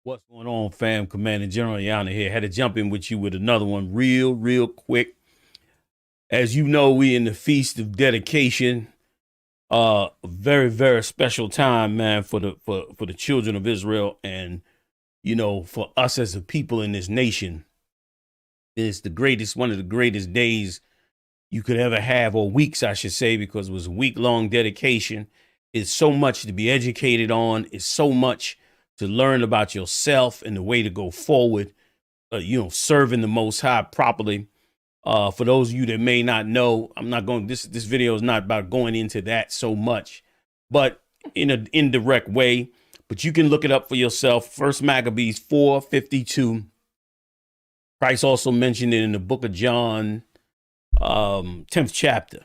What's going on, fam? Commander Gen.YAHANNA here. Had to jump in with you with another one real quick. As you know, we in the Feast of Dedication. A very special time, man, for the children of Israel, and for us as a people in this nation. It's one of the greatest days you could ever have, or weeks, I should say, because it was a week-long dedication. It's so much to be educated on. It's so much to learn about yourself and the way to go forward, serving the Most High properly. For those of you that may not know, I'm not going, this video is not about going into that so much, but in an indirect way, but you can look it up for yourself. First Maccabees 4:52. Christ also mentioned it in the book of John, 10th chapter.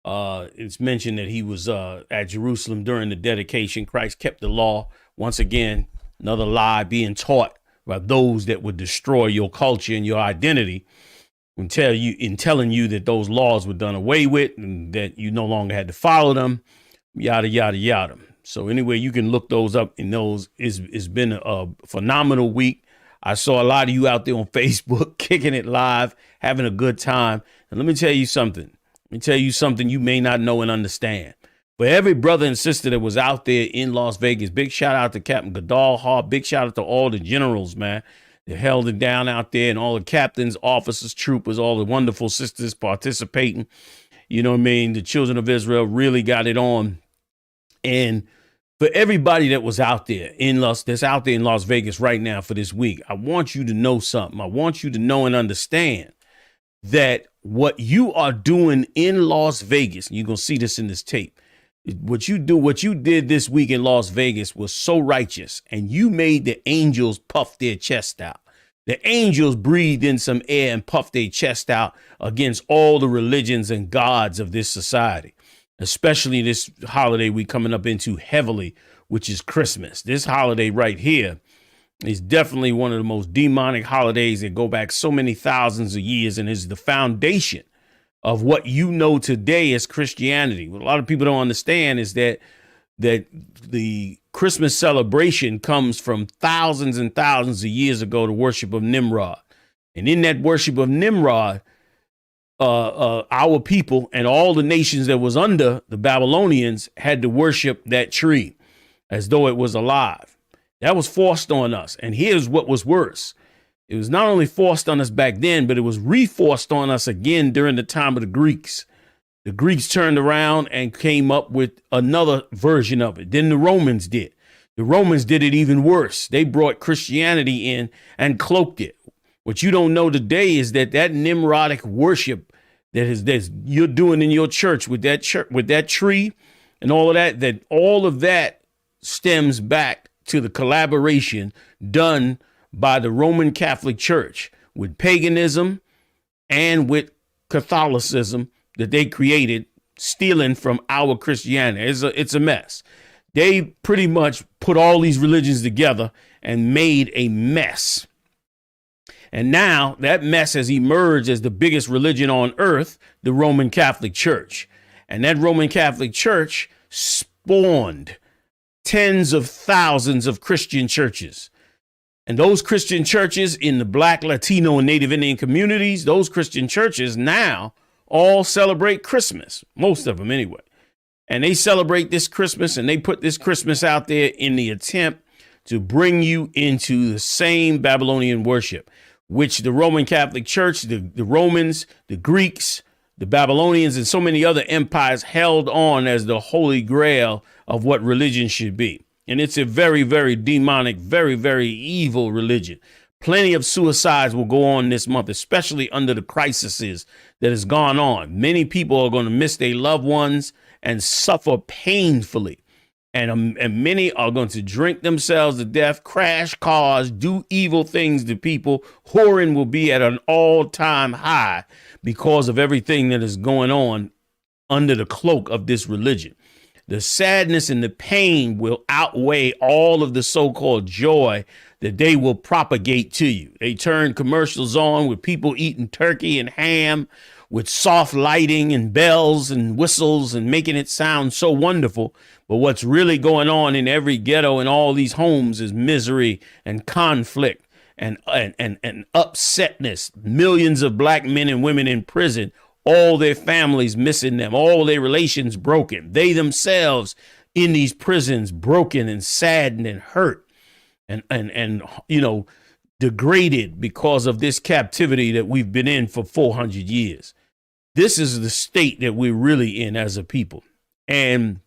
It's mentioned that he was at Jerusalem during the dedication. Christ kept the law. Once again, another lie being taught by those that would destroy your culture and your identity and telling you that those laws were done away with and that you no longer had to follow them, yada. So anyway, you can look those up, and those it's been a phenomenal week. I saw a lot of you out there on Facebook kicking it live, having a good time. And let me tell you something. You may not know and understand. For every brother and sister that was out there in Las Vegas, big shout out to Captain Godal Hart. Big shout out to all the generals, man, that held it down out there, and all the captains, officers, troopers, all the wonderful sisters participating. You know what I mean? The children of Israel really got it on. And for everybody that was out there that's out there in Las Vegas right now for this week, I want you to know something. I want you to know and understand that what you are doing in Las Vegas, and you're going to see this in this tape, what you did this week in Las Vegas was so righteous, and you made the angels puff their chest out. The angels breathed in some air and puffed their chest out against all the religions and gods of this society, especially this holiday we coming up into heavily, which is Christmas. This holiday right here is definitely one of the most demonic holidays that go back so many thousands of years, and is the foundation of what you know today as Christianity. What a lot of people don't understand is that the Christmas celebration comes from thousands and thousands of years ago, the worship of Nimrod. And in that worship of Nimrod, our people and all the nations that was under the Babylonians had to worship that tree as though it was alive. That was forced on us. And here's what was worse. It was not only forced on us back then, but it was reforced on us again during the time of the Greeks. The Greeks turned around and came up with another version of it. Then the Romans did. The Romans did it even worse. They brought Christianity in and cloaked it. What you don't know today is that Nimrodic worship that you're doing in your church with that tree and all of that all of that stems back to the collaboration done by the Roman Catholic Church with paganism and with Catholicism that they created, stealing from our Christianity. It's a mess. They pretty much put all these religions together and made a mess. And now that mess has emerged as the biggest religion on earth, the Roman Catholic Church. And that Roman Catholic Church spawned tens of thousands of Christian churches. And those Christian churches in the Black, Latino, and Native Indian communities, those Christian churches now all celebrate Christmas, most of them anyway. And they celebrate this Christmas, and they put this Christmas out there in the attempt to bring you into the same Babylonian worship, which the Roman Catholic Church, the Romans, the Greeks, the Babylonians, and so many other empires held on as the holy grail of what religion should be. And it's a very demonic, very evil religion. Plenty of suicides will go on this month, especially under the crises that has gone on. Many people are going to miss their loved ones and suffer painfully. And many are going to drink themselves to death, crash cars, do evil things to people. Whoring will be at an all-time high because of everything that is going on under the cloak of this religion. The sadness and the pain will outweigh all of the so-called joy that they will propagate to you. They turn commercials on with people eating turkey and ham with soft lighting and bells and whistles and making it sound so wonderful. But what's really going on in every ghetto and all these homes is misery and conflict and upsetness. Millions of black men and women in prison, all their families missing them, all their relations broken. They themselves in these prisons broken and saddened and hurt and you know, degraded because of this captivity that we've been in for 400 years. This is the state that we're really in as a people. And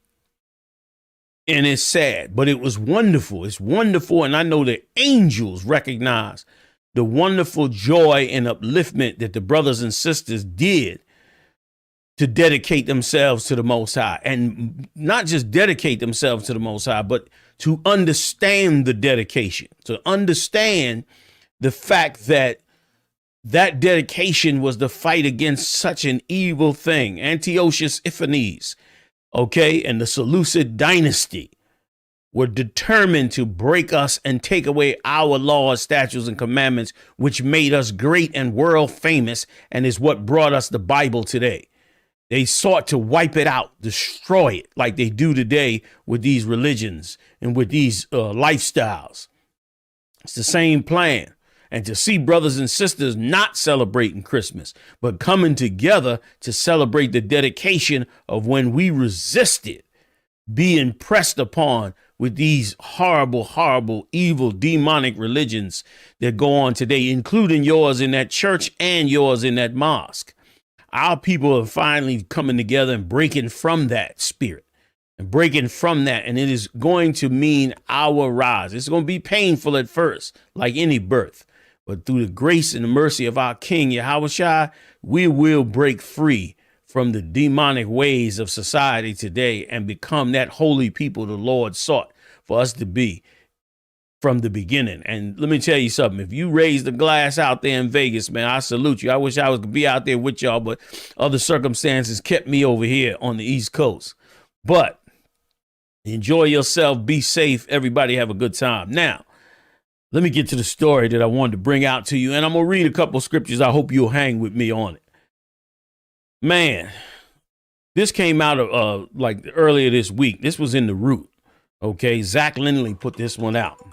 it's sad, but it was wonderful. It's wonderful. And I know the angels recognize the wonderful joy and upliftment that the brothers and sisters did to dedicate themselves to the Most High, and not just dedicate themselves to the Most High, but to understand the dedication, to understand the fact that that dedication was the fight against such an evil thing. Antiochus Epiphanes, okay, and the Seleucid dynasty were determined to break us and take away our laws, statutes, and commandments, which made us great and world famous, and is what brought us the Bible today. They sought to wipe it out, destroy it, like they do today with these religions and with these lifestyles. It's the same plan. And to see brothers and sisters not celebrating Christmas, but coming together to celebrate the dedication of when we resisted being pressed upon with these horrible, horrible, evil, demonic religions that go on today, including yours in that church and yours in that mosque. Our people are finally coming together and breaking from that spirit and breaking from that. And it is going to mean our rise. It's going to be painful at first, like any birth. But through the grace and the mercy of our King, Yahawashi, we will break free from the demonic ways of society today and become that holy people the Lord sought for us to be from the beginning. And let me tell you something. If you raise the glass out there in Vegas, man, I salute you. I wish I was be out there with y'all, but other circumstances kept me over here on the East Coast. But enjoy yourself. Be safe. Everybody have a good time. Now, let me get to the story that I wanted to bring out to you. And I'm going to read a couple of scriptures. I hope you'll hang with me on it. Man, this came out of like earlier this week. This was in the Root. Okay. Zach Lindley put this one out.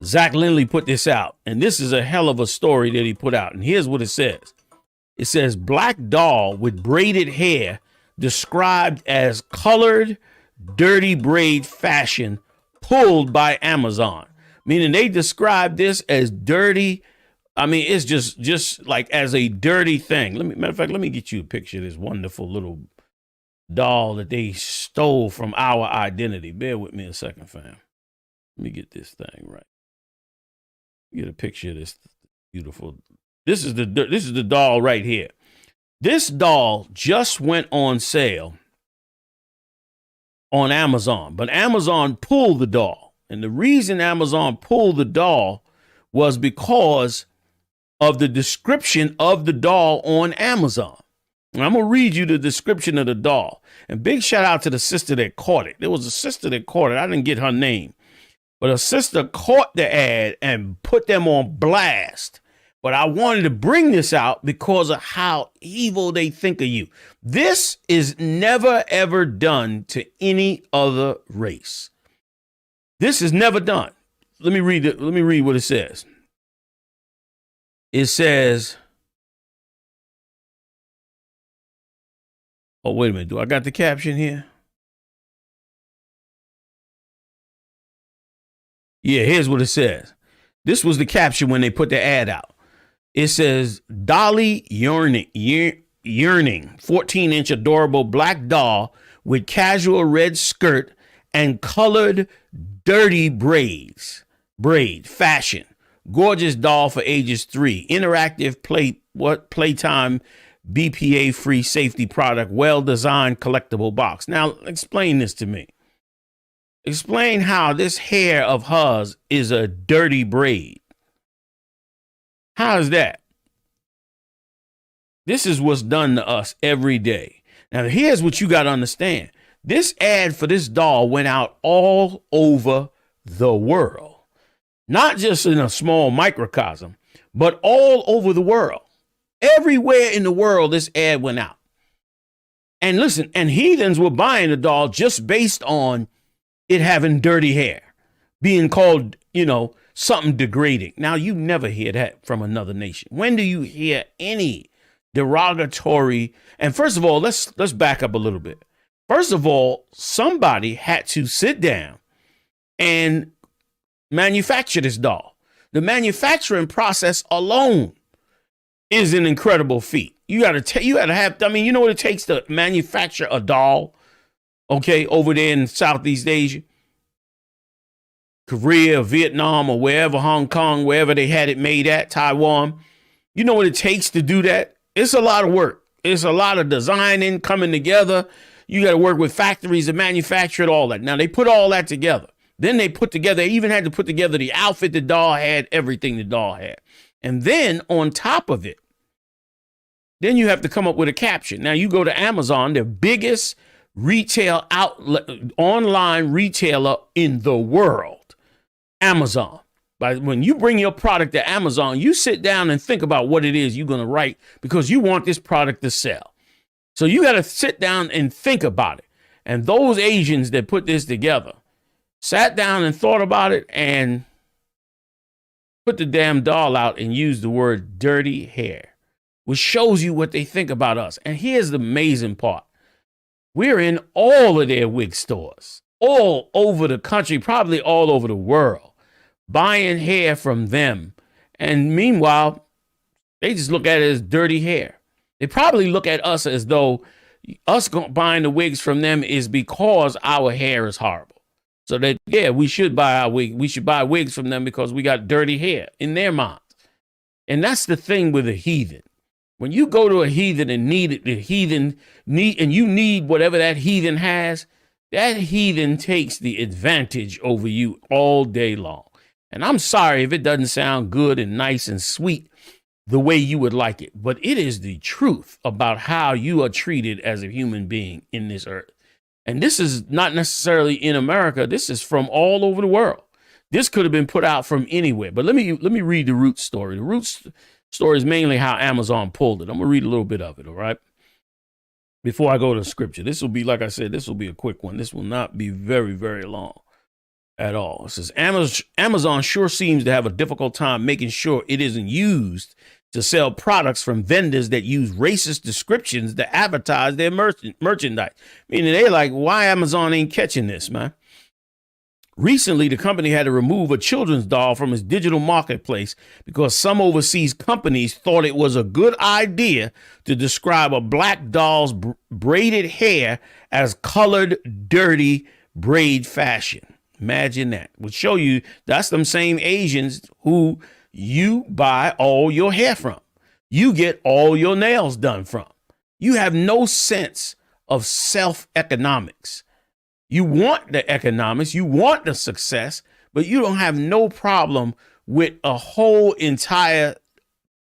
Zach Lindley put this out, and this is a hell of a story that he put out. And here's what it says. It says, black doll with braided hair described as colored, dirty braid fashion pulled by Amazon. Meaning they describe this as dirty. I mean, it's just like as a dirty thing. Matter of fact, let me get you a picture of this wonderful little doll that they stole from our identity. Bear with me a second, fam. Let me get this thing right. Get a picture of this beautiful. This is the doll right here. This doll just went on sale on Amazon, but Amazon pulled the doll. And the reason Amazon pulled the doll was because of the description of the doll on Amazon. And I'm going to read you the description of the doll. And big shout out to the sister that caught it. There was a sister that caught it. I didn't get her name. But a sister caught the ad and put them on blast. But I wanted to bring this out because of how evil they think of you. This is never, ever done to any other race. This is never done. Let me read what it says. It says, oh, wait a minute. Do I got the caption here? Yeah, here's what it says. This was the caption when they put the ad out. It says, Dolly yearning, 14-inch adorable black doll with casual red skirt and colored dirty braid fashion. Gorgeous doll for ages 3. Interactive playtime BPA free safety product. Well designed collectible box. Now explain this to me. Explain how this hair of hers is a dirty braid. How is that? This is what's done to us every day. Now, here's what you got to understand. This ad for this doll went out all over the world, not just in a small microcosm, but all over the world. Everywhere in the world, this ad went out. And listen, and heathens were buying the doll just based on it having dirty hair, being called, something degrading. Now, you never hear that from another nation. When do you hear any derogatory? And first of all, let's back up a little bit. First of all, somebody had to sit down and manufacture this doll. The manufacturing process alone is an incredible feat. You got to have, you know what it takes to manufacture a doll, okay, over there in Southeast Asia, Korea, Vietnam, or wherever, Hong Kong, wherever they had it made at, Taiwan. You know what it takes to do that? It's a lot of work. It's a lot of designing, coming together. You got to work with factories to manufacture it, all that. Now, they put all that together. Then they even had to put together the outfit the doll had, everything the doll had. And then on top of it, then you have to come up with a caption. Now, you go to Amazon, the biggest retail outlet, online retailer in the world, Amazon. But when you bring your product to Amazon, you sit down and think about what it is you're going to write because you want this product to sell. So you got to sit down and think about it. And those Asians that put this together sat down and thought about it and put the damn doll out and used the word dirty hair, which shows you what they think about us. And here's the amazing part. We're in all of their wig stores, all over the country, probably all over the world, buying hair from them. And meanwhile, they just look at it as dirty hair. They probably look at us as though us buying the wigs from them is because our hair is horrible. So that, yeah, we should buy our wig. We should buy wigs from them because we got dirty hair in their minds. And that's the thing with a heathen. When you go to a heathen and you need whatever that heathen has, that heathen takes the advantage over you all day long. And I'm sorry if it doesn't sound good and nice and sweet the way you would like it, but it is the truth about how you are treated as a human being in this earth. And this is not necessarily in America. This is from all over the world. This could have been put out from anywhere. But let me read the root story. The root story is mainly how Amazon pulled it. I'm going to read a little bit of it, all right? Before I go to scripture. This will be, like I said, this will be a quick one. This will not be very, very long at all. It says, Amazon sure seems to have a difficult time making sure it isn't used to sell products from vendors that use racist descriptions to advertise their merchandise. Meaning they're like, why Amazon ain't catching this, man? Recently, the company had to remove a children's doll from its digital marketplace because some overseas companies thought it was a good idea to describe a black doll's braided hair as colored, dirty braid fashion. Imagine that. Would show you that's them same Asians who you buy all your hair from. You get all your nails done from. You have no sense of self-economics. You want the economics, you want the success, but you don't have no problem with a whole entire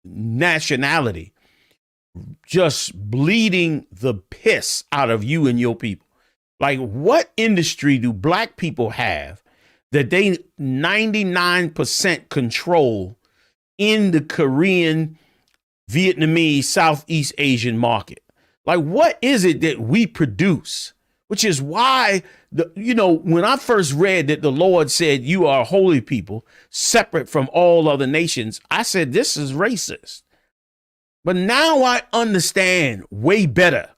nationality just bleeding the piss out of you and your people. Like, what industry do black people have that they 99% control in the Korean, Vietnamese, Southeast Asian market? Like, what is it that we produce? Which is why, when I first read that the Lord said, you are a holy people, separate from all other nations, I said, this is racist. But now I understand way better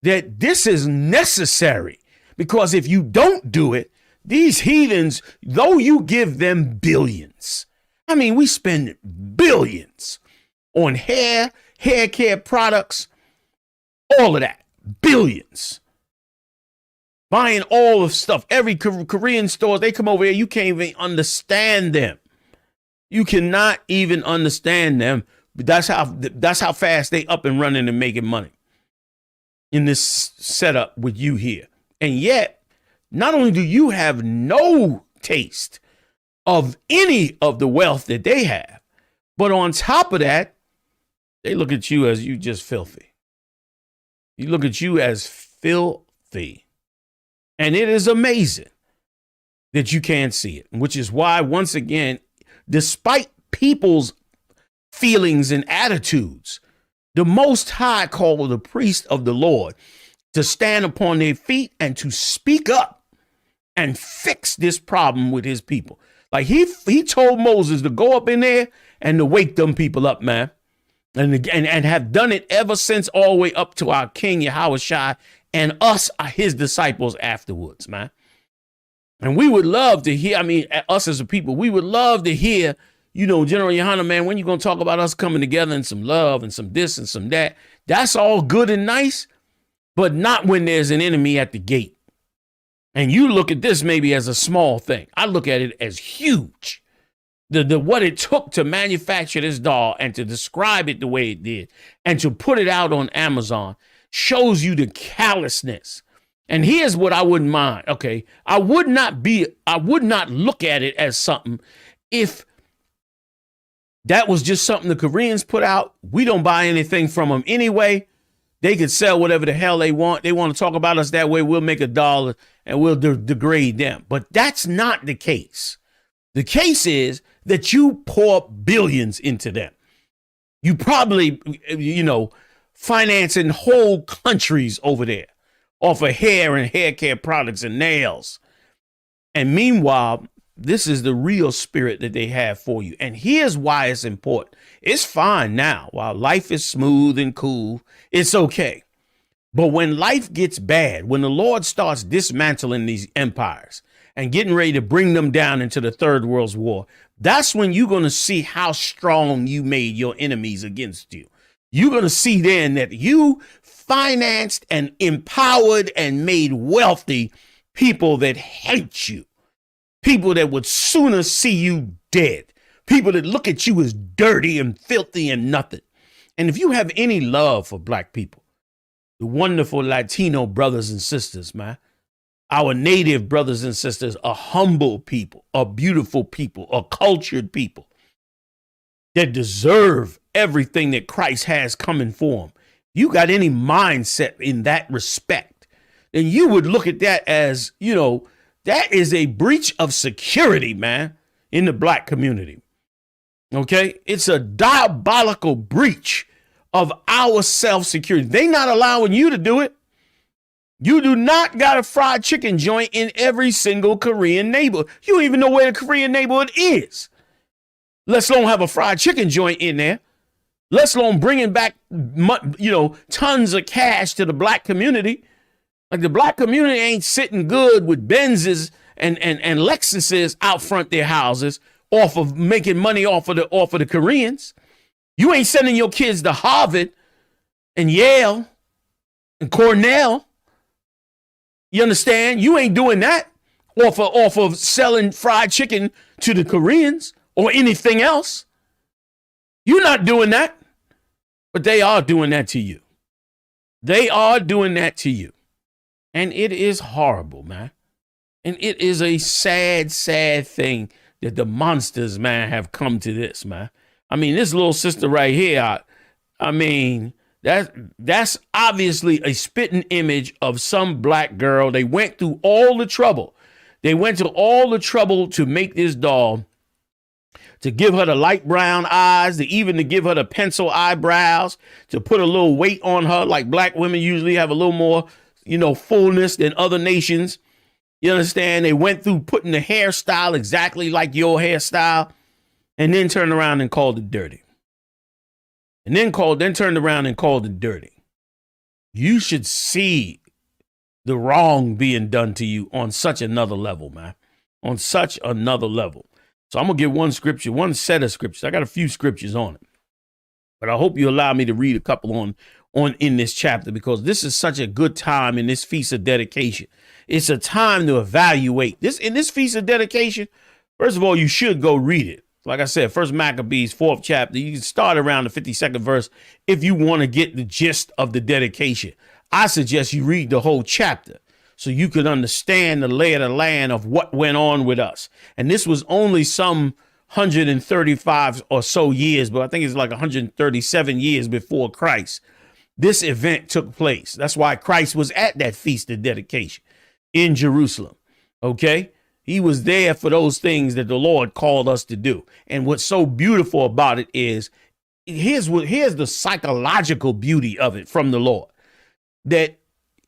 that this is necessary, because if you don't do it, these heathens, though you give them billions, I mean, we spend billions on hair care products, all of that, billions. Buying all the stuff, every Korean stores, they come over here, you can't even understand them. You cannot even understand them. But that's how fast they up and running and making money in this setup with you here. And yet, not only do you have no taste of any of the wealth that they have, but on top of that, they look at you as you just filthy. You look at you as filthy. And it is amazing that you can't see it, which is why, once again, despite people's feelings and attitudes. The Most High called the priest of the Lord to stand upon their feet and to speak up and fix this problem with his people. Like he told Moses to go up in there and to wake them people up, man. And have done it ever since, all the way up to our King Yahushua and us, his disciples afterwards, man. And we would love to hear, I mean, us as a people, we would love to hear, you know, General Yohanna, man, when you going to talk about us coming together and some love and some this and some that. That's all good and nice, but not when there's an enemy at the gate. And you look at this maybe as a small thing. I look at it as huge. What it took to manufacture this doll and to describe it the way it did and to put it out on Amazon shows you the callousness. And here's what I wouldn't mind. Okay. I would not look at it as something if that was just something the Koreans put out. We don't buy anything from them anyway. They could sell whatever the hell they want. They want to talk about us that way. We'll make $1 and we'll degrade them. But that's not the case. The case is that you pour billions into them. You probably, you know, financing whole countries over there off of hair and hair care products and nails. And meanwhile, this is the real spirit that they have for you. And here's why it's important. It's fine now. While life is smooth and cool, it's okay. But when life gets bad, when the Lord starts dismantling these empires and getting ready to bring them down into the Third World War, that's when you're going to see how strong you made your enemies against you. You're going to see then that you financed and empowered and made wealthy people that hate you, people that would sooner see you dead, people that look at you as dirty and filthy and nothing. And if you have any love for black people, the wonderful Latino brothers and sisters, man, our native brothers and sisters are humble people, are beautiful people, are cultured people that deserve everything that Christ has coming for them. You got any mindset in that respect, then you would look at that as, you know, that is a breach of security, man, in the black community. Okay, it's a diabolical breach of our self-security. They not allowing you to do it. You do not got a fried chicken joint in every single Korean neighborhood. You don't even know where the Korean neighborhood is. Let alone have a fried chicken joint in there. Let alone bringing back, you know, tons of cash to the black community. Like the black community ain't sitting good with Benzes and Lexuses out front their houses off of making money off of the Koreans. You ain't sending your kids to Harvard and Yale and Cornell. You understand? You ain't doing that off of selling fried chicken to the Koreans or anything else. You're not doing that, but they are doing that to you. They are doing that to you. And it is horrible, man. And it is a sad, sad thing that the monsters, man, have come to this, man. I mean, this little sister right here, I mean, that's obviously a spitting image of some black girl. They went through all the trouble. They went to all the trouble to make this doll, to give her the light brown eyes, to give her the pencil eyebrows, to put a little weight on her, like black women usually have a little more, you know, fullness than other nations. You understand? They went through putting the hairstyle exactly like your hairstyle and then turned around and called it dirty. And then turned around and called it dirty. You should see the wrong being done to you on such another level, man. On such another level. So I'm going to give one scripture, one set of scriptures. I got a few scriptures on it. But I hope you allow me to read a couple on in this chapter, because this is such a good time in this Feast of Dedication. It's a time to evaluate. In this Feast of Dedication, first of all, you should go read it. Like I said, First Maccabees, 4th chapter. You can start around the 52nd verse if you want to get the gist of the dedication. I suggest you read the whole chapter so you can understand the lay of the land of what went on with us. And this was only some 135 or so years, but I think it's like 137 years before Christ. This event took place. That's why Christ was at that Feast of Dedication in Jerusalem. Okay? He was there for those things that the Lord called us to do. And what's so beautiful about it is here's the psychological beauty of it from the Lord. That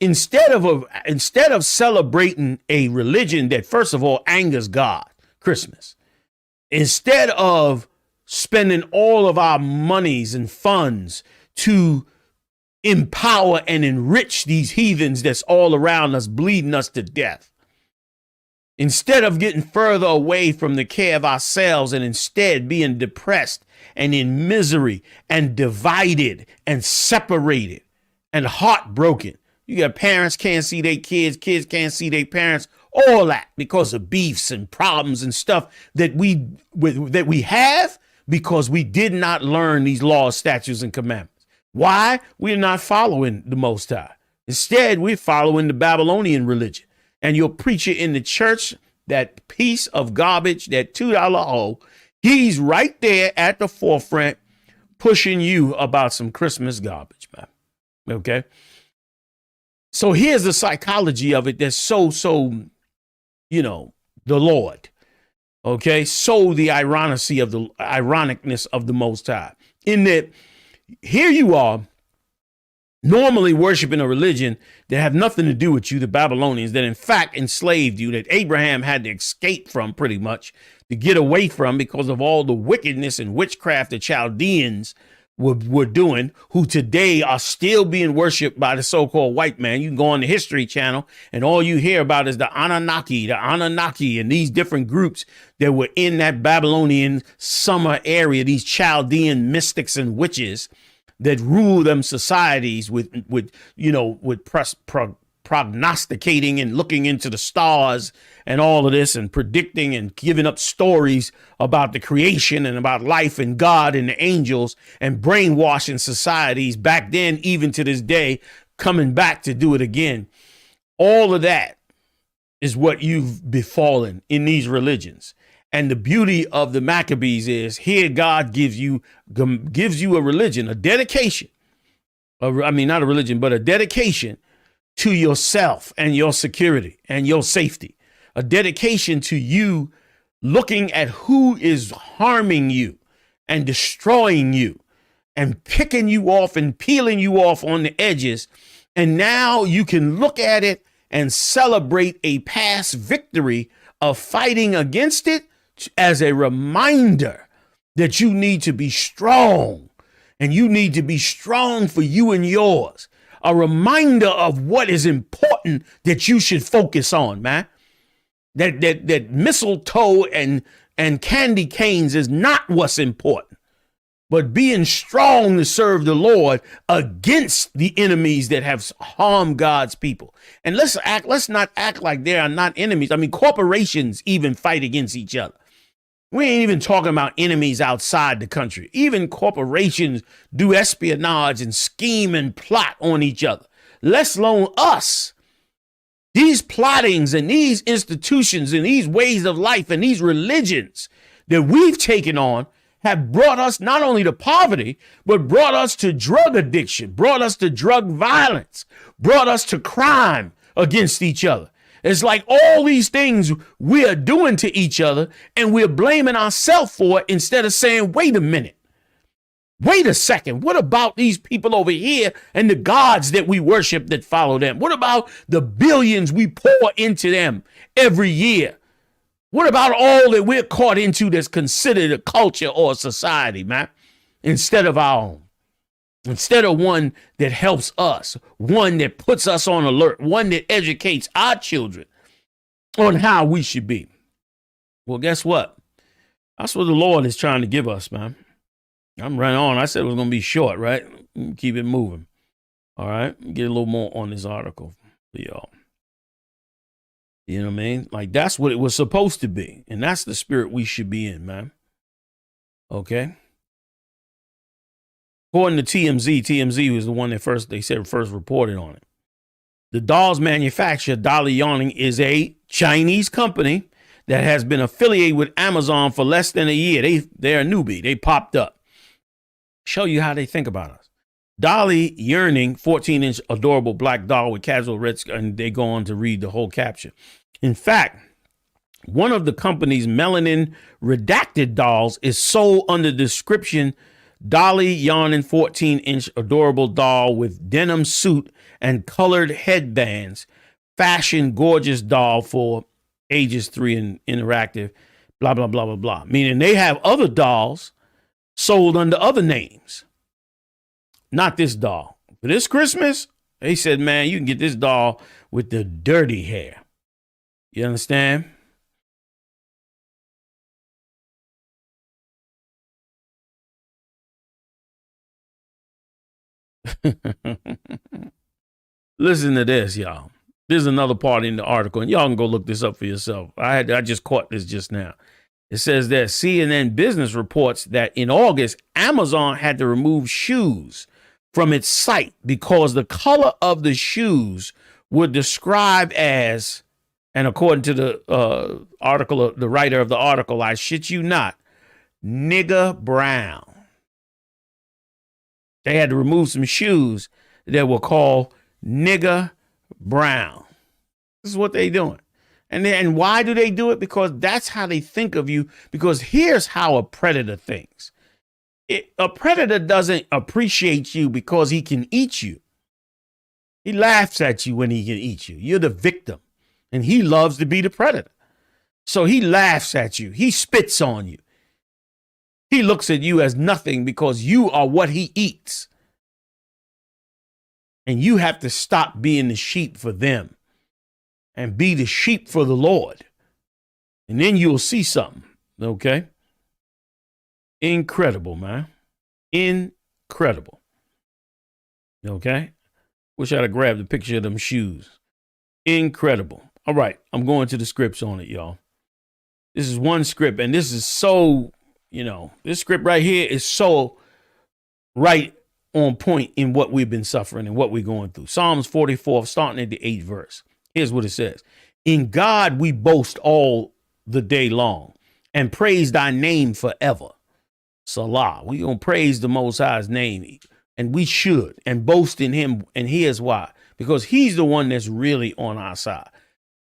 instead of celebrating a religion that first of all angers God, Christmas, instead of spending all of our monies and funds to empower and enrich these heathens that's all around us, bleeding us to death, instead of getting further away from the care of ourselves and instead being depressed and in misery and divided and separated and heartbroken. You got parents can't see their kids, kids can't see their parents, all that because of beefs and problems and stuff that we have because we did not learn these laws, statutes, and commandments. Why? We're not following the Most High. Instead, we're following the Babylonian religion. And your preacher in the church, that piece of garbage, that $2 hole, he's right there at the forefront pushing you about some Christmas garbage, man. Okay? So here's the psychology of it that's so, the Lord. Okay? So the ironicness of the Most High. In that, here you are, normally worshiping a religion that have nothing to do with you, the Babylonians, that in fact enslaved you, that Abraham had to escape from pretty much, to get away from because of all the wickedness and witchcraft the Chaldeans were doing, who today are still being worshipped by the so-called white man. You can go on the History Channel and all you hear about is the Anunnaki, and these different groups that were in that Babylonian summer area, these Chaldean mystics and witches that rule them societies with prognosticating and looking into the stars and all of this and predicting and giving up stories about the creation and about life and God and the angels and brainwashing societies back then, even to this day, coming back to do it again. All of that is what you've befallen in these religions. And the beauty of the Maccabees is here God gives you a religion, a dedication. Not a religion, but a dedication to yourself and your security and your safety. A dedication to you looking at who is harming you and destroying you and picking you off and peeling you off on the edges. And now you can look at it and celebrate a past victory of fighting against it as a reminder that you need to be strong, and you need to be strong for you and yours. A reminder of what is important that you should focus on, man. That mistletoe and candy canes is not what's important, but being strong to serve the Lord against the enemies that have harmed God's people. And let's not act like they are not enemies. I mean, corporations even fight against each other. We ain't even talking about enemies outside the country. Even corporations do espionage and scheme and plot on each other, let alone us. These plottings and these institutions and these ways of life and these religions that we've taken on have brought us not only to poverty, but brought us to drug addiction, brought us to drug violence, brought us to crime against each other. It's like all these things we are doing to each other and we're blaming ourselves for it instead of saying, wait a minute, wait a second. What about these people over here and the gods that we worship that follow them? What about the billions we pour into them every year? What about all that we're caught into that's considered a culture or a society, man, instead of our own? Instead of one that helps us, one that puts us on alert, one that educates our children on how we should be. Well, guess what? That's what the Lord is trying to give us, man. I'm running on. I said it was going to be short, right? Keep it moving. All right. Get a little more on this article for y'all. You know what I mean? Like, that's what it was supposed to be. And that's the spirit we should be in, man. Okay. According to TMZ was the one that first reported on it. The dolls manufacturer Dolly Yarning is a Chinese company that has been affiliated with Amazon for less than a year. They're a newbie. They popped up. Show you how they think about us. Dolly Yearning, 14-inch adorable black doll with casual red skin, and they go on to read the whole caption. In fact, one of the company's melanin redacted dolls is sold under the description Dolly yawning 14-inch adorable doll with denim suit and colored headbands. Fashion gorgeous doll for ages 3 and interactive. Blah, blah, blah, blah, blah. Meaning they have other dolls sold under other names. Not this doll. For this Christmas, they said, man, you can get this doll with the dirty hair. You understand? Listen to this, y'all. There's another part in the article, and y'all can go look this up for yourself. I just caught this just now. It says that CNN Business reports that in August, Amazon had to remove shoes from its site because the color of the shoes were described as, and according to the article, the writer of the article, I shit you not, nigger brown. They had to remove some shoes that were called nigger brown. This is what they doing. And why do they do it? Because that's how they think of you. Because here's how a predator thinks. A predator doesn't appreciate you because he can eat you. He laughs at you when he can eat you. You're the victim. And he loves to be the predator. So he laughs at you. He spits on you. He looks at you as nothing because you are what he eats. And you have to stop being the sheep for them and be the sheep for the Lord. And then you'll see something. Okay? Incredible, man. Incredible. Okay? Wish I'd have grabbed a picture of them shoes. Incredible. All right. I'm going to the scripts on it, y'all. This is one script, and this is so, this script right here is so right on point in what we've been suffering and what we're going through. Psalms 44, starting at the 8th verse. Here's what it says. In God we boast all the day long and praise thy name forever. Salah. We gonna praise the Most High's name, and we should, and boast in him. And here's why. Because he's the one that's really on our side.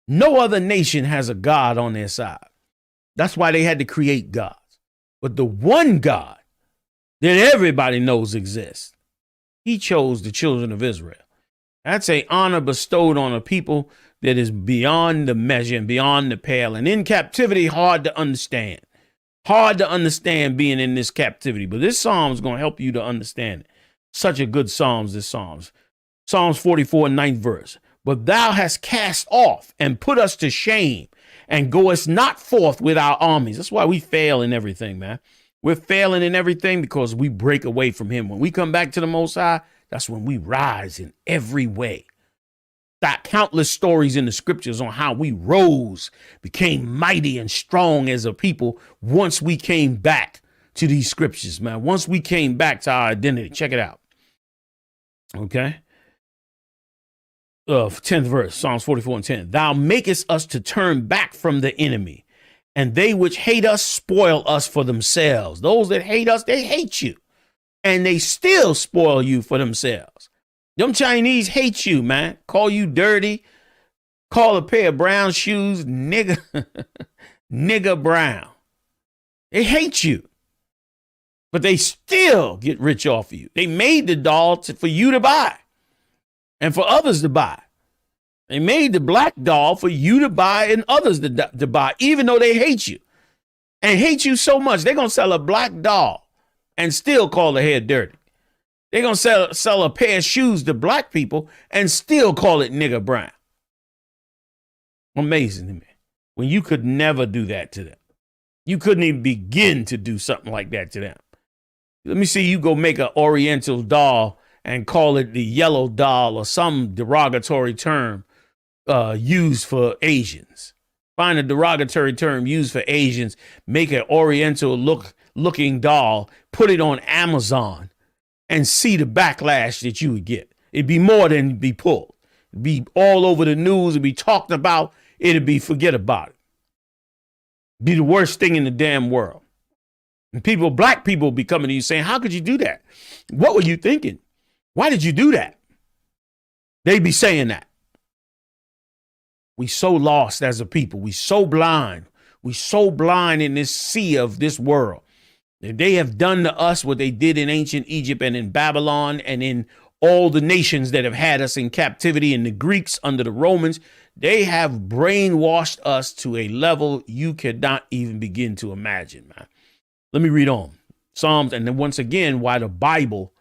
No other nation has a God on their side. That's why they had to create gods. But the one God that everybody knows exists, he chose the children of Israel. That's an honor bestowed on a people that is beyond the measure and beyond the pale. And in captivity, hard to understand. Hard to understand being in this captivity. But this psalm is going to help you to understand it. Such a good psalms, this psalms. Psalms 44, 9th verse. But thou hast cast off and put us to shame and goest not forth with our armies. That's why we fail in everything, man. We're failing in everything because we break away from him. When we come back to the Most High, that's when we rise in every way. Got countless stories in the scriptures on how we rose, became mighty and strong as a people once we came back to these scriptures, man. Once we came back to our identity. Check it out. Okay. 10th verse, Psalms 44 and 10. Thou makest us to turn back from the enemy, and they which hate us spoil us for themselves. Those that hate us, they hate you, and they still spoil you for themselves. Them Chinese hate you, man. Call you dirty. Call a pair of brown shoes nigger, nigger brown. They hate you, but they still get rich off of you. They made the doll for you to buy and for others to buy. They made the black doll for you to buy and others to buy, even though they hate you and hate you so much. They're going to sell a black doll and still call the hair dirty. They're going to sell a pair of shoes to black people and still call it nigger brown. Amazing to me. When you could never do that to them. You couldn't even begin to do something like that to them. Let me see you go make an Oriental doll and call it the yellow doll or some derogatory term used for Asians. Find a derogatory term used for Asians, make an Oriental looking doll, put it on Amazon, and see the backlash that you would get. It'd be more than be pulled. It'd be all over the news. It'd be talked about. It'd be forget about it. It'd be the worst thing in the damn world. And people, black people, be coming to you saying, how could you do that? What were you thinking? Why did you do that? They'd be saying that. We so lost as a people. We so blind. We so blind in this sea of this world. They have done to us what they did in ancient Egypt and in Babylon and in all the nations that have had us in captivity, and the Greeks under the Romans. They have brainwashed us to a level you cannot even begin to imagine, man. Let me read on. Psalms, and then once again, why the Bible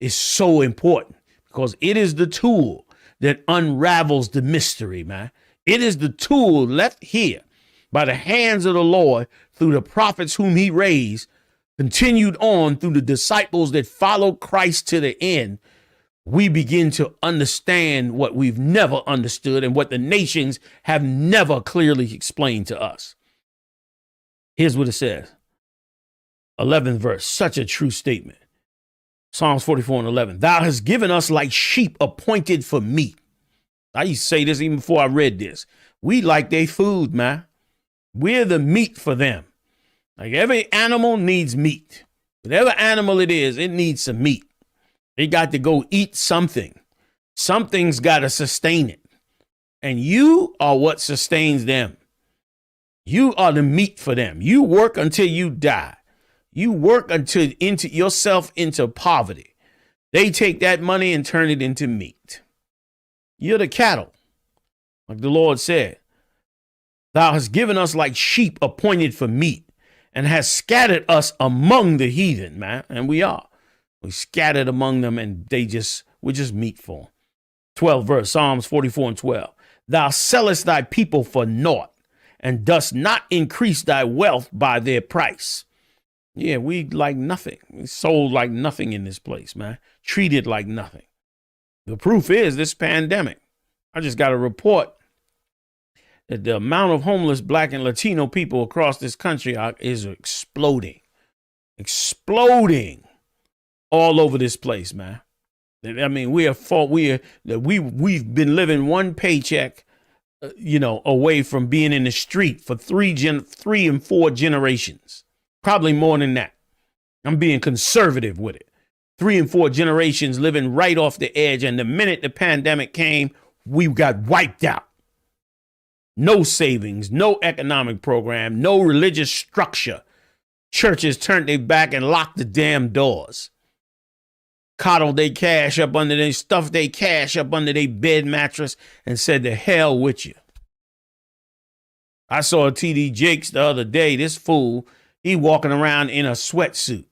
is so important, because it is the tool that unravels the mystery, man. It is the tool left here by the hands of the Lord through the prophets whom he raised, continued on through the disciples that followed Christ to the end. We begin to understand what we've never understood and what the nations have never clearly explained to us. Here's what it says. 11th verse, such a true statement. Psalms 44:11. Thou hast given us like sheep appointed for meat. I used to say this even before I read this. We like their food, man. We're the meat for them. Like every animal needs meat. Whatever animal it is, it needs some meat. They got to go eat something. Something's got to sustain it. And you are what sustains them. You are the meat for them. You work until you die. You work until into yourself into poverty. They take that money and turn it into meat. You're the cattle. Like the Lord said, thou hast given us like sheep appointed for meat, and has scattered us among the heathen, man. And we are. We scattered among them, and we're just meat for them. 12th verse, Psalms 44:12. Thou sellest thy people for naught, and dost not increase thy wealth by their price. Yeah, we like nothing. We sold like nothing in this place, man. Treated like nothing. The proof is this pandemic. I just got a report that the amount of homeless Black and Latino people across this country is exploding. Exploding all over this place, man. I mean, we've been living one paycheck, away from being in the street for 3 and 4 generations. Probably more than that. I'm being conservative with it. 3 and 4 generations living right off the edge. And the minute the pandemic came, we got wiped out. No savings, no economic program, no religious structure. Churches turned their back and locked the damn doors. Coddled their cash up under their stuffed their cash up under their bed mattress and said, "To hell with you." I saw TD Jakes the other day. This fool, he walking around in a sweatsuit,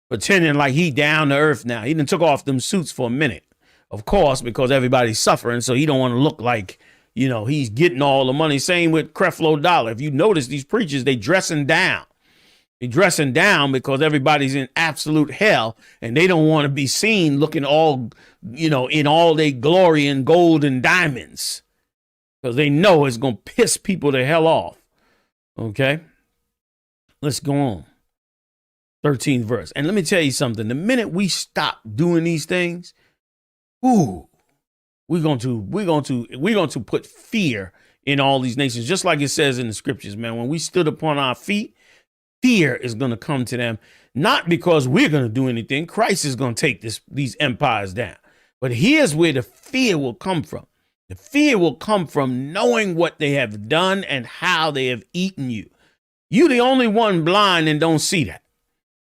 pretending like he down to earth now. He done took off them suits for a minute, of course, because everybody's suffering. So he don't want to look like, he's getting all the money. Same with Creflo Dollar. If you notice, these preachers, they dressing down. They dressing down because everybody's in absolute hell and they don't want to be seen looking all, in all their glory and gold and diamonds, because they know it's going to piss people the hell off. Okay, let's go on. 13th verse. And let me tell you something. The minute we stop doing these things, we're going to put fear in all these nations, just like it says in the scriptures, man. When we stood upon our feet, fear is going to come to them, not because we're going to do anything. Christ is going to take these empires down. But here's where the fear will come from. The fear will come from knowing what they have done and how they have eaten you. You the only one blind and don't see that.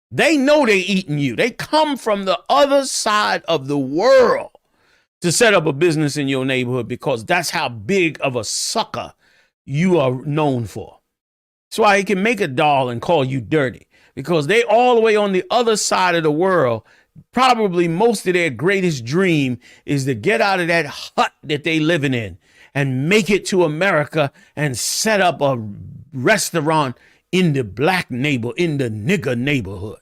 They know they eating you. They come from the other side of the world to set up a business in your neighborhood, because that's how big of a sucker you are known for. That's why he can make a doll and call you dirty, because they all the way on the other side of the world. Probably most of their greatest dream is to get out of that hut that they living in and make it to America and set up a restaurant in the black in the nigger neighborhood.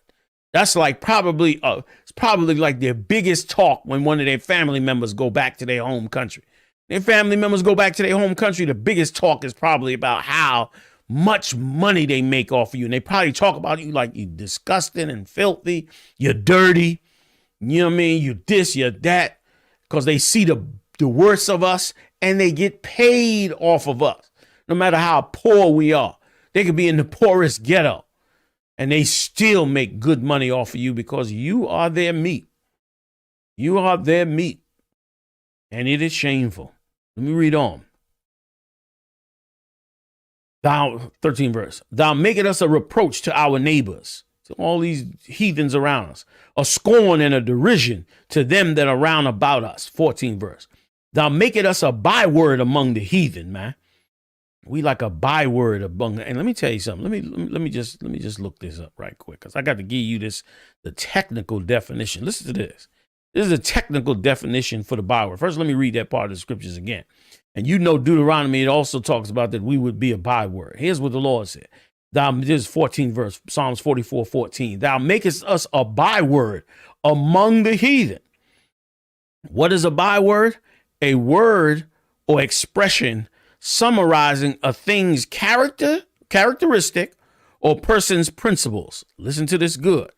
That's like it's probably like their biggest talk when one of their family members go back to their home country. Their family members go back to their home country. The biggest talk is probably about how much money they make off of you. And they probably talk about you like you disgusting and filthy. You're dirty. You know what I mean? You this, you're that, because they see the worst of us and they get paid off of us. No matter how poor we are, they could be in the poorest ghetto and they still make good money off of you because you are their meat. You are their meat. And it is shameful. Let me read on. Thou, 13th verse, thou makest us a reproach to our neighbors. to all these heathens around us, a scorn and a derision to them that are round about us. 14th verse. Thou makest us a byword among the heathen, man. We like a byword among, and let me tell you something. Let me just look this up right quick, because I got to give you the technical definition. Listen to this. This is a technical definition for the byword. First, let me read that part of the scriptures again. And you know Deuteronomy, it also talks about that we would be a byword. Here's what the Lord said. This is 14th verse, Psalms 44:14. Thou makest us a byword among the heathen. What is a byword? A word or expression summarizing a thing's characteristic, or person's principles. Listen to this good.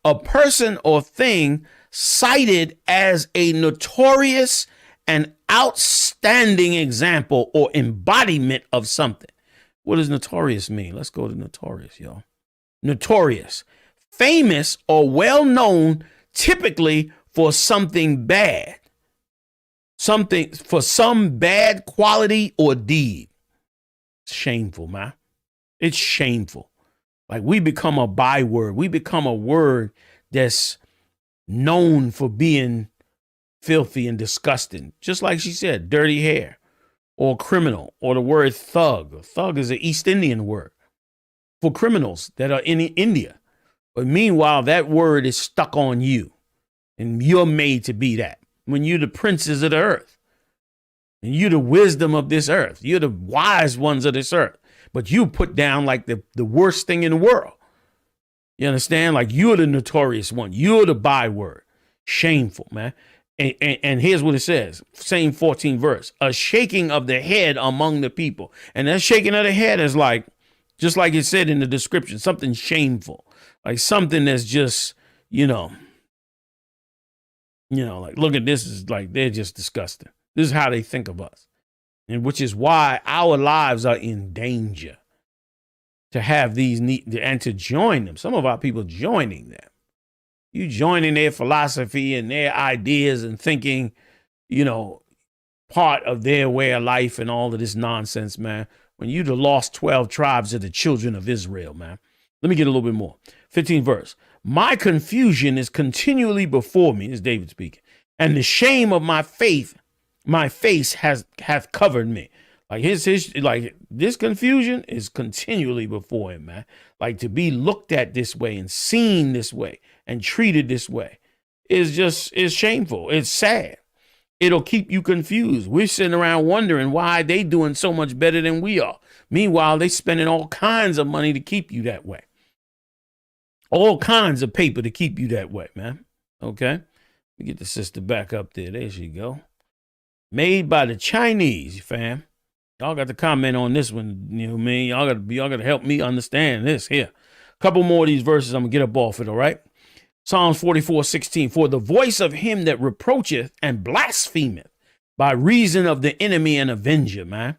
A person or thing cited as a notorious and outstanding example or embodiment of something. What does notorious mean? Let's go to notorious, y'all. Notorious, famous or well known, typically for something bad. Something for some bad quality or deed. It's shameful, man. It's shameful. Like, we become a byword. We become a word that's known for being filthy and disgusting. Just like she said, dirty hair or criminal, or the word thug. Thug is an East Indian word for criminals that are in India. But meanwhile, that word is stuck on you, and you're made to be that. When you're the princes of the earth, and you're the wisdom of this earth, you're the wise ones of this earth, but you put down like the worst thing in the world. You understand? Like, you're the notorious one. You're the byword. Shameful, man. And here's what it says. Same 14th verse. A shaking of the head among the people. And that shaking of the head is like, just like it said in the description, something shameful. Like something that's just, like, look at this, is like, they're just disgusting. This is how they think of us. And which is why our lives are in danger to have these and to join them. Some of our people joining them. You joining their philosophy and their ideas and thinking, part of their way of life and all of this nonsense, man. When you the lost 12 tribes of the children of Israel, man. Let me get a little bit more. 15th verse. My confusion is continually before me, is David speaking, and the shame of my face hath covered me. Like this confusion is continually before him, man. Like, to be looked at this way and seen this way and treated this way is shameful. It's sad. It'll keep you confused. We're sitting around wondering why they doing so much better than we are. Meanwhile, they spending all kinds of money to keep you that way. All kinds of paper to keep you that way, man. Okay. Let me get the sister back up there. There she go. Made by the Chinese, fam. Y'all got to comment on this one. You know what I mean? Y'all got to help me understand this here. A couple more of these verses. I'm going to get up off it. All right. Psalms 44:16. For the voice of him that reproacheth and blasphemeth by reason of the enemy and avenger, man.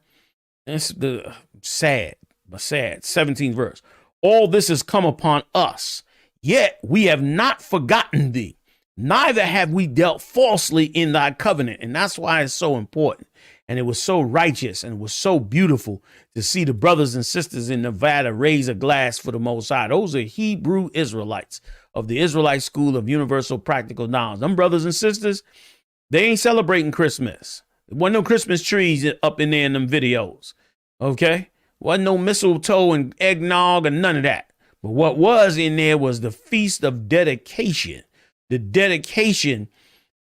That's the sad. 17th verse. All this has come upon us, yet we have not forgotten thee. Neither have we dealt falsely in thy covenant. And that's why it's so important. And it was so righteous, and it was so beautiful to see the brothers and sisters in Nevada raise a glass for the Most High. Those are Hebrew Israelites of the Israelite School of Universal Practical Knowledge. Them brothers and sisters, they ain't celebrating Christmas. There wasn't no Christmas trees up in there in them videos. Okay? Wasn't no mistletoe and eggnog and none of that. But what was in there was the feast of dedication. The dedication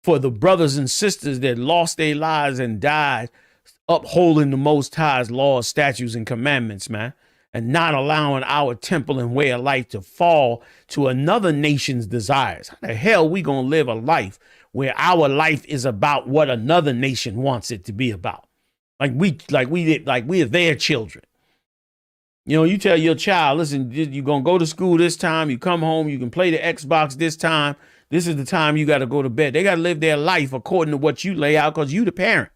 for the brothers and sisters that lost their lives and died upholding the Most High's laws, statutes, and commandments, man, and not allowing our temple and way of life to fall to another nation's desires. How the hell we gonna live a life where our life is about what another nation wants it to be about? Like we are their children. You tell your child, listen, you're going to go to school this time. You come home, you can play the Xbox this time. This is the time you got to go to bed. They got to live their life according to what you lay out, because you the parent.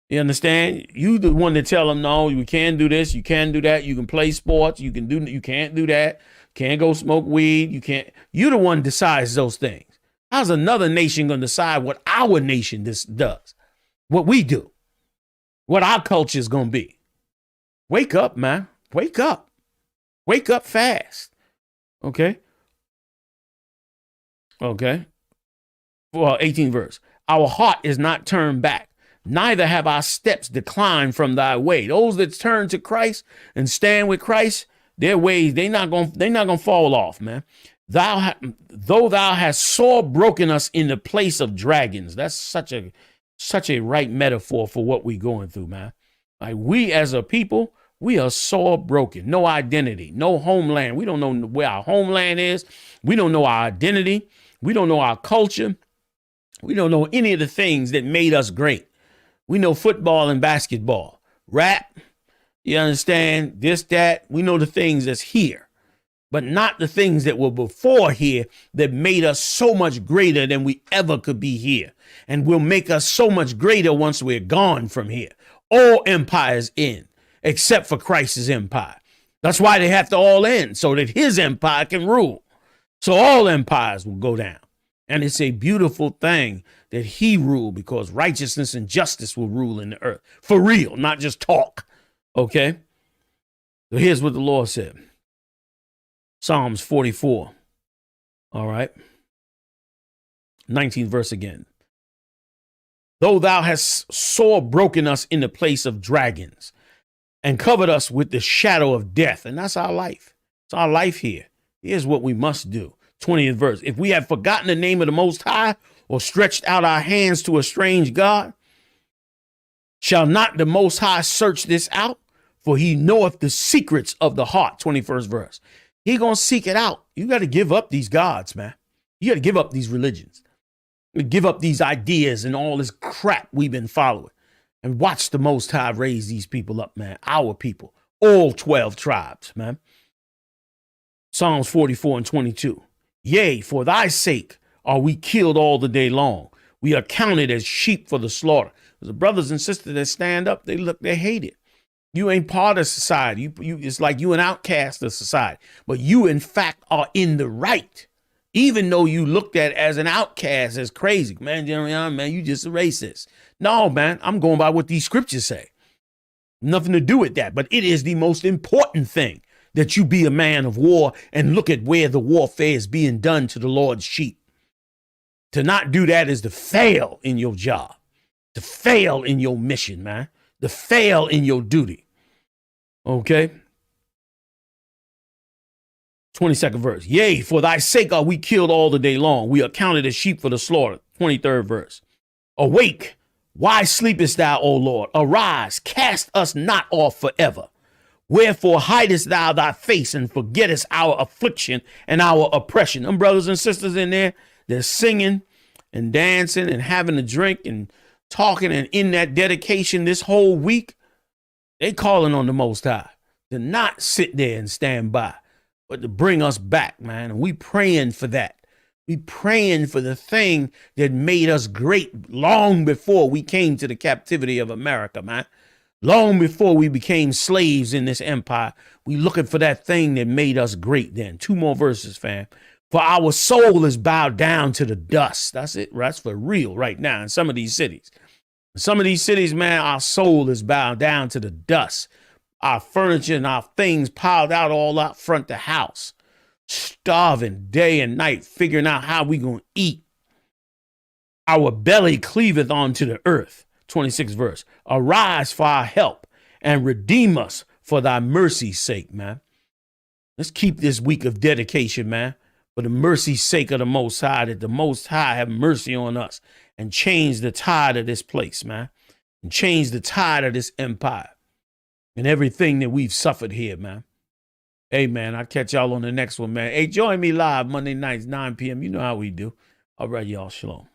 You understand? You the one to tell them, no, you can't do this. You can't do that. You can play sports. You can't do that. Can't go smoke weed. You the one decides those things. How's another nation going to decide what our nation does? What we do? What our culture is going to be? Wake up, man. Wake up. Wake up fast. Okay. Okay. Well, 18th verse. Our heart is not turned back, neither have our steps declined from thy way. Those that turn to Christ and stand with Christ, their ways, they're not gonna fall off, man. Though thou hast sore broken us in the place of dragons. That's such a right metaphor for what we're going through, man. Like, we as a people, we are sore broken. No identity, no homeland. We don't know where our homeland is. We don't know our identity. We don't know our culture. We don't know any of the things that made us great. We know football and basketball, rap, you understand, this, that. We know the things that's here, but not the things that were before here that made us so much greater than we ever could be here, and will make us so much greater once we're gone from here. All empires end, except for Christ's empire. That's why they have to all end, so that his empire can rule. So all empires will go down. And it's a beautiful thing that he ruled, because righteousness and justice will rule in the earth. For real, not just talk. Okay? So here's what the Lord said. Psalms 44. All right. 19th verse again. Though thou hast sore broken us in the place of dragons and covered us with the shadow of death. And that's our life. It's our life here. Here's what we must do. 20th verse. If we have forgotten the name of the Most High, or stretched out our hands to a strange God, shall not the Most High search this out? For he knoweth the secrets of the heart. 21st verse. He gonna seek it out. You got to give up these gods, man. You got to give up these religions. Give up these ideas and all this crap we've been following. And watch the Most High raise these people up, man. Our people. All 12 tribes, man. Psalms 44 and 22. Yea, for thy sake are we killed all the day long. We are counted as sheep for the slaughter. The brothers and sisters that stand up, they hate it. You ain't part of society. It's like you an outcast of society. But you, in fact, are in the right. Even though you looked at as an outcast, as crazy. Man, GEN.YAHANNA, man, you just a racist. No, man, I'm going by what these scriptures say. Nothing to do with that. But it is the most important thing, that you be a man of war and look at where the warfare is being done to the Lord's sheep. To not do that is to fail in your job, to fail in your mission, man, to fail in your duty. Okay. 22nd verse. Yea, for thy sake are we killed all the day long. We are counted as sheep for the slaughter. 23rd verse. Awake. Why sleepest thou, O Lord? Arise. Cast us not off forever. Wherefore hidest thou thy face and forgettest our affliction and our oppression? Them brothers and sisters in there, they're singing and dancing and having a drink and talking, and in that dedication this whole week, they calling on the Most High to not sit there and stand by, but to bring us back, man. And we praying for that. We praying for the thing that made us great long before we came to the captivity of America, man. Long before we became slaves in this empire, we looking for that thing that made us great then. 2 more verses, fam. For our soul is bowed down to the dust. That's it. That's for real right now in some of these cities. In some of these cities, man, our soul is bowed down to the dust. Our furniture and our things piled out all out front the house. Starving day and night, figuring out how we going to eat. Our belly cleaveth onto the earth. 26th verse. Arise for our help and redeem us for thy mercy's sake, man. Let's keep this week of dedication, man, for the mercy's sake of the Most High, that the Most High have mercy on us and change the tide of this place, man, and change the tide of this empire and everything that we've suffered here, man. Hey, man, I'll catch y'all on the next one, man. Hey, join me live Monday nights, 9 p.m. You know how we do. All right, y'all. Shalom.